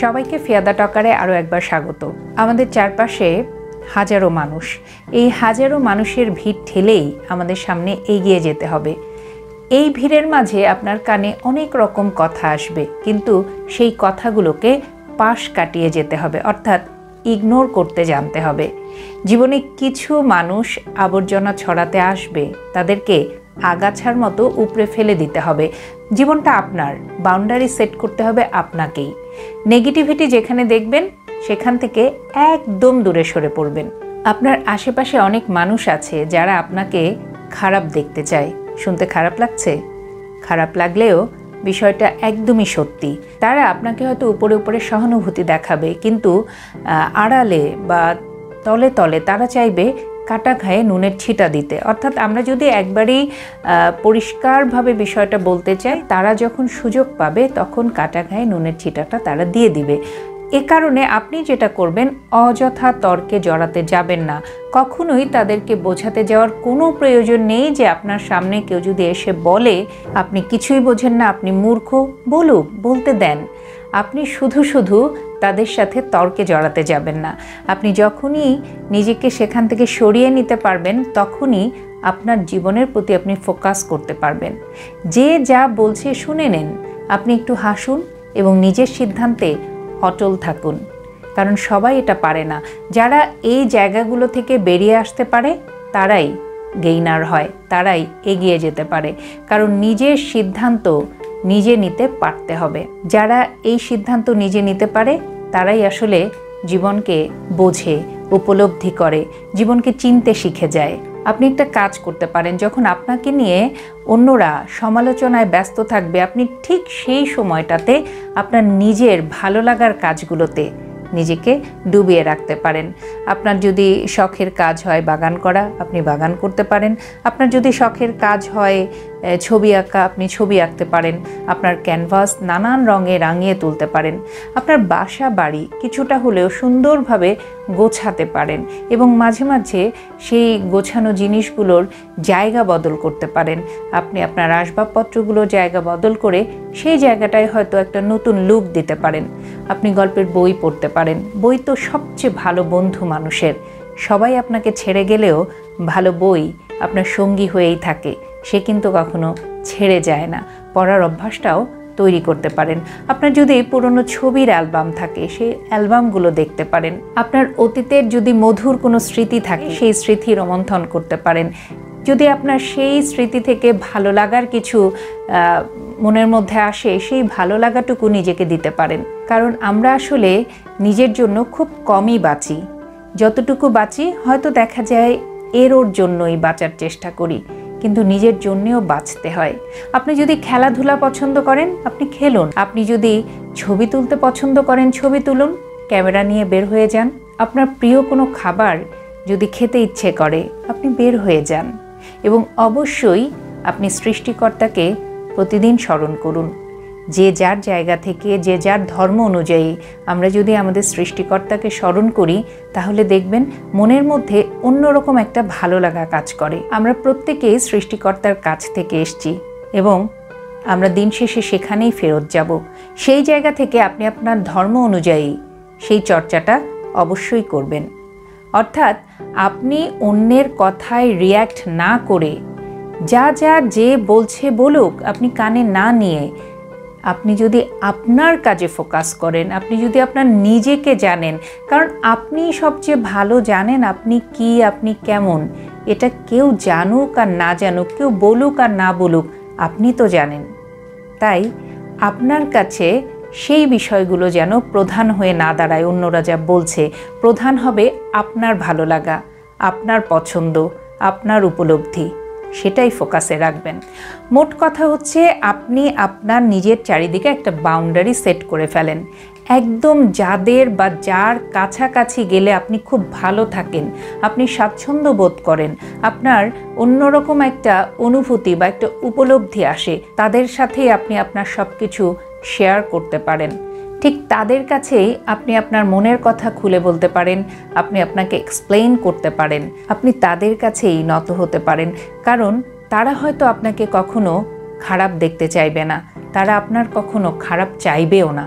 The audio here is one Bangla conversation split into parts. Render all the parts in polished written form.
সবাইকে ফিয়াদা টকারে আরও একবার স্বাগত। আমাদের চারপাশে হাজারো মানুষ, এই হাজারো মানুষের ভিড় ঠেলেই আমাদের সামনে এগিয়ে যেতে হবে। এই ভিড়ের মাঝে আপনার কানে অনেক রকম কথা আসবে, কিন্তু সেই কথাগুলোকে পাশ কাটিয়ে যেতে হবে, অর্থাৎ ইগনোর করতে জানতে হবে। জীবনে কিছু মানুষ আবর্জনা ছড়াতে আসবে, তাদেরকে আগাছার মতো উপড়ে ফেলে দিতে হবে। জীবনটা আপনার, বাউন্ডারি সেট করতে হবে আপনাকেই। নেগেটিভিটি যেখানে দেখবেন সেখান থেকে একদম দূরে সরে পড়বেন। আপনার আশেপাশে অনেক মানুষ আছে যারা আপনাকে খারাপ দেখতে চায়। শুনতে খারাপ লাগছে? খারাপ লাগলেও বিষয়টা একদমই সত্যি। তারা আপনাকে হয়তো উপরে উপরে সহানুভূতি দেখাবে, কিন্তু আড়ালে বা তলে তলে তারা চাইবে কাটা ঘায়ে নুনের ছিটা দিতে। অর্থাৎ আমরা যদি একবারেই পরিষ্কারভাবে বিষয়টা বলতে চাই, তারা যখন সুযোগ পাবে তখন কাটা ঘায়ে নুনের ছিটাটা তারা দিয়ে দিবে। এ কারণে আপনি যেটা করবেন, অযথা তর্কে জড়াতে যাবেন না। কখনোই তাদেরকে বোঝাতে যাওয়ার কোনো প্রয়োজন নেই যে আপনার সামনে কেউ যদি এসে বলে আপনি কিছুই বোঝেন না, আপনি মূর্খ, বলুক, বলতে দেন। আপনি শুধু শুধু তাদের সাথে তর্কে জড়াতে যাবেন না। আপনি যখনই নিজেকে সেখান থেকে সরিয়ে নিতে পারবেন, তখনই আপনার জীবনের প্রতি আপনি ফোকাস করতে পারবেন। যে যা বলছে শুনে নেন, আপনি একটু হাসুন এবং নিজের সিদ্ধান্তে অটল থাকুন। কারণ সবাই এটা পারে না। যারা এই জায়গাগুলো থেকে বেরিয়ে আসতে পারে তারাই গেইনার হয়, তারাই এগিয়ে যেতে পারে। কারণ নিজের সিদ্ধান্ত নিজে নিতে পারতে হবে। যারা এই সিদ্ধান্ত নিজে নিতে পারে তারাই আসলে জীবনকে বোঝে, উপলব্ধি করে, জীবনকে চিনতে শিখে যায়। আপনি একটা কাজ করতে পারেন, যখন আপনাকে নিয়ে অন্যরা সমালোচনায় ব্যস্ত থাকবে, আপনি ঠিক সেই সময়টাতে আপনার নিজের ভালো লাগার কাজগুলোতে নিজেকে ডুবিয়ে রাখতে পারেন। আপনার যদি শখের কাজ হয় বাগান করা, আপনি বাগান করতে পারেন। আপনার যদি শখের কাজ হয় ছবি আঁকা, আপনি ছবি আঁকতে পারেন। আপনার ক্যানভাস নানান রঙে রাঙিয়ে তুলতে পারেন। আপনার বাসা বাড়ি কিছুটা হলেও সুন্দরভাবে গোছাতে পারেন এবং মাঝে মাঝে সেই গোছানো জিনিসগুলোর জায়গা বদল করতে পারেন। আপনি আপনার আসবাবপত্রগুলো জায়গা বদল করে সেই জায়গাটায় হয়তো একটা নতুন লুক দিতে পারেন। আপনি গল্পের বই পড়তে পারেন। বই তো সবচেয়ে ভালো বন্ধু মানুষের। সবাই আপনাকে ছেড়ে গেলেও ভালো বই আপনার সঙ্গী হয়েই থাকে, সে কিন্তু কখনো ছেড়ে যায় না। পড়ার অভ্যাসটাও তৈরি করতে পারেন। আপনার যদি পুরনো ছবির অ্যালবাম থাকে, সেই অ্যালবামগুলো দেখতে পারেন। আপনার অতীতের যদি মধুর কোনো স্মৃতি থাকে, সেই স্মৃতি রোমন্থন করতে পারেন। যদি আপনার সেই স্মৃতি থেকে ভালো লাগার কিছু মনের মধ্যে আসে, সেই ভালো লাগাটুকু নিজেকে দিতে পারেন। কারণ আমরা আসলে নিজের জন্য খুব কমই বাঁচি। যতটুকু বাঁচি হয়তো দেখা যায় ওর জন্যই বাঁচার চেষ্টা করি, কিন্তু নিজের জন্যেও বাঁচতে হয়। আপনি যদি খেলাধুলা পছন্দ করেন, আপনি খেলুন। আপনি যদি ছবি তুলতে পছন্দ করেন, ছবি তুলুন, ক্যামেরা নিয়ে বের হয়ে যান। আপনার প্রিয় কোনো খাবার যদি খেতে ইচ্ছে করে, আপনি বের হয়ে যান। এবং অবশ্যই আপনি সৃষ্টিকর্তাকে প্রতিদিন স্মরণ করুন। যে যার জায়গা থেকে, যে যার ধর্ম অনুযায়ী আমরা যদি আমাদের সৃষ্টিকর্তাকে স্মরণ করি, তাহলে দেখবেন মনের মধ্যে অন্যরকম একটা ভালো লাগা কাজ করে। আমরা প্রত্যেকেই সৃষ্টিকর্তার কাছ থেকে এসেছি এবং আমরা দিন শেষে সেখানেই ফেরত যাব। সেই জায়গা থেকে আপনি আপনার ধর্ম অনুযায়ী সেই চর্চাটা অবশ্যই করবেন। অর্থাৎ আপনি অন্যের কথায় রিয়্যাক্ট না করে, যা যা যে বলছে বলুক, আপনি কানে না নিয়ে আপনি যদি আপনার কাজে ফোকাস করেন, আপনি যদি আপনার নিজেকে জানেন, কারণ আপনি সবচেয়ে ভালো জানেন আপনি কি, আপনি কেমন। এটা কেউ জানুক আর না জানুক, কেউ বলুক আর না বলুক, আপনি তো জানেন। তাই আপনার কাছে সেই বিষয়গুলো যেন প্রধান হয়ে না দাঁড়ায়। অন্যরা যা বলছে, প্রধান হবে আপনার ভালো লাগা, আপনার পছন্দ, আপনার উপলব্ধি, সেটাই ফোকাসে রাখবেন। মোট কথা হচ্ছে, আপনি আপনার নিজের চারিদিকে একটা বাউন্ডারি সেট করে ফেলেন। একদম যাদের বা যার কাছাকাছি গেলে আপনি খুব ভালো থাকেন, আপনি স্বাচ্ছন্দ্য বোধ করেন, আপনার অন্যরকম একটা অনুভূতি বা একটা উপলব্ধি আসে, তাদের সাথেই আপনি আপনার সব কিছু শেয়ার করতে পারেন। ঠিক তাদের কাছেই আপনি আপনার মনের কথা খুলে বলতে পারেন, আপনি আপনাকে এক্সপ্লেইন করতে পারেন, আপনি তাদের কাছেই নত হতে পারেন। কারণ তারা হয়তো আপনাকে কখনো খারাপ দেখতে চাইবে না, তারা আপনার কখনো খারাপ চাইবেও না।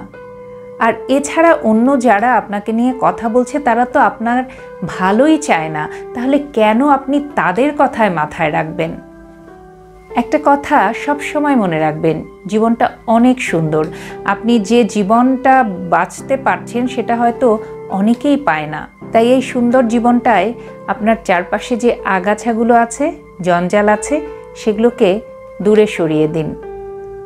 আর এছাড়া অন্য যারা আপনাকে নিয়ে কথা বলছে তারা তো আপনার ভালোই চায় না, তাহলে কেন আপনি তাদের কথায় মাথায় রাখবেন? একটা কথা সব সময় মনে রাখবেন, জীবনটা অনেক সুন্দর। আপনি যে জীবনটা বাঁচতে পারছেন সেটা হয়তো অনেকেই পায় না। তাই এই সুন্দর জীবনটায় আপনার চারপাশে যে আগাছাগুলো আছে, জঞ্জাল আছে, সেগুলোকে দূরে সরিয়ে দিন।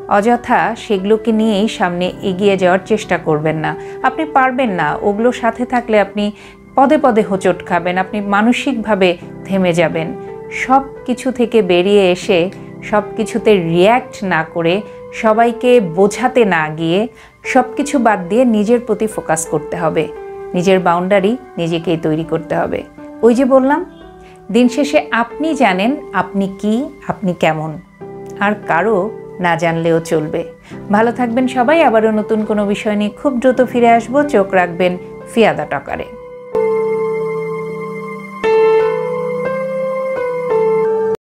অযথা সেগুলোকে নিয়েই সামনে এগিয়ে যাওয়ার চেষ্টা করবেন না। আপনি পারবেন না, ওগুলোর সাথে থাকলে আপনি পদে পদে হোঁচট খাবেন, আপনি মানসিকভাবে থেমে যাবেন। সব কিছু থেকে বেরিয়ে এসে সব কিছুতে রিয়্যাক্ট না করে, সবাইকে বোঝাতে না গিয়ে, সব কিছু বাদ দিয়ে নিজের প্রতি ফোকাস করতে হবে। নিজের বাউন্ডারি নিজেকেই তৈরি করতে হবে। ওই যে বললাম, দিন শেষে আপনি জানেন আপনি কি, আপনি কেমন, আর কারো না জানলেও চলবে। ভালো থাকবেন সবাই। আবারও নতুন কোনো বিষয় নিয়ে খুব দ্রুত ফিরে আসবো। চোখ রাখবেন ফিয়াদা টকারে।